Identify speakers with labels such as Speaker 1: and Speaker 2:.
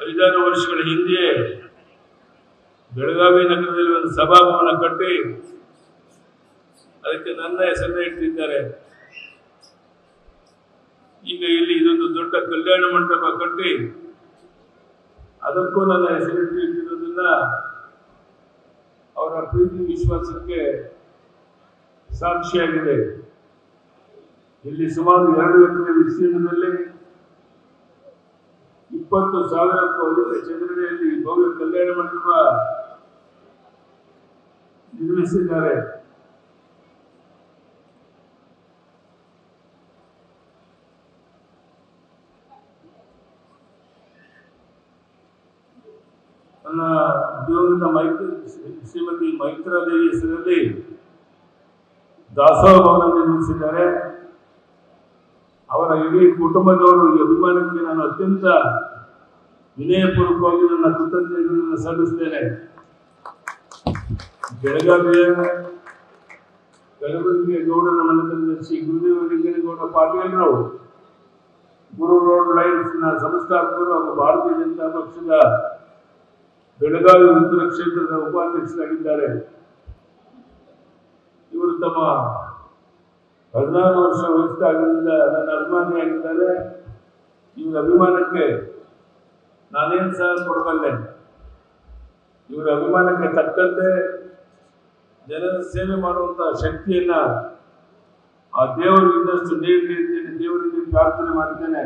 Speaker 1: 5-6 ವರ್ಷಗಳ ಹಿಂದೆ ಬೆಳಗಾವಿ ನಗರದಲ್ಲಿ ಒಂದು ಸಭಾಭವನ ಕಟ್ಟಿ ಅದಕ್ಕೆ ನನ್ನ ಹೆಸರನ್ನ ಇಟ್ಟಿದ್ದಾರೆ. ಈಗ ಇಲ್ಲಿ ಇದೊಂದು ದೊಡ್ಡ ಕಲ್ಯಾಣ ಮಂಟಪ ಕಟ್ಟಿ ಅದಕ್ಕೂ ನನ್ನ ಹೆಸರಿಟ್ಟಿರೋದ್ರಿಂದ ಅವರ ಪ್ರೀತಿ ವಿಶ್ವಾಸಕ್ಕೆ ಸಾಕ್ಷಿಯಾಗಿದೆ. ಇಲ್ಲಿ ಸುಮಾರು 2 ಎಕರೆ ವಿಸ್ತೀರ್ಣದಲ್ಲಿ 20,000ಕ್ಕೂ ಅಧಿಕ ಚದರಡಿಯಲ್ಲಿ ಭವ್ಯ ಕಲ್ಯಾಣ ಮಂಟಪ ನಿರ್ಮಿಸಿದ್ದಾರೆ. ನನ್ನ ಉದ್ಯೋಗದ ಶ್ರೀಮತಿ ಮೈತ್ರಾದೇವಿ ಹೆಸರಲ್ಲಿ ದಾಸೋಹ ಭವನ ನಿರ್ಮಿಸಿದ್ದಾರೆ. ಅವರ ಇಡೀ ಕುಟುಂಬದವರು ಈ ಅಭಿಮಾನಕ್ಕೆ ನಾನು ಅತ್ಯಂತ ವಿನಯಪೂರ್ವಕವಾಗಿ ನನ್ನ ಕೃತಜ್ಞತೆಗಳನ್ನು ಸಲ್ಲಿಸುತ್ತೇನೆ. ಬೆಳಗಾವಿಯ ಕಲಬುರಗಿಯ ಗೌಡನ ಮನೆತನದ ಶ್ರೀ ಗುರುದೇವ ಲಿಂಗನಗೌಡ ಪಾಟೀಲರು ಗುರು ರೋಡ್ ಲೈನ್ಸ್ ನ ಸಂಸ್ಥಾಪಕರು ಹಾಗೂ ಭಾರತೀಯ ಜನತಾ ಪಕ್ಷದ ಬೆಳಗಾವಿ ಉತ್ತರ ಕ್ಷೇತ್ರದ ಉಪಾಧ್ಯಕ್ಷರಾಗಿದ್ದಾರೆ. ಇವರು ತಮ್ಮ 14 ವರ್ಷ ವಯಸ್ಸಾಗಿದ್ದರಿಂದ ನನ್ನ ಅಭಿಮಾನಿಯಾಗಿದ್ದಾರೆ. ಇವರ ಅಭಿಮಾನಕ್ಕೆ ನಾನೇನು ಸಹ ಕೊಡಬಲ್ಲೆ. ಇವರ ಅಭಿಮಾನಕ್ಕೆ ತಕ್ಕಂತೆ ಜನರ ಸೇವೆ ಮಾಡುವಂತಹ ಶಕ್ತಿಯನ್ನ ಆ ದೇವರು ಇದ್ದಷ್ಟು ನೀಡಲಿ ಅಂತೇಳಿ ದೇವರಿಗೆ ಪ್ರಾರ್ಥನೆ ಮಾಡಿದ್ದೇನೆ.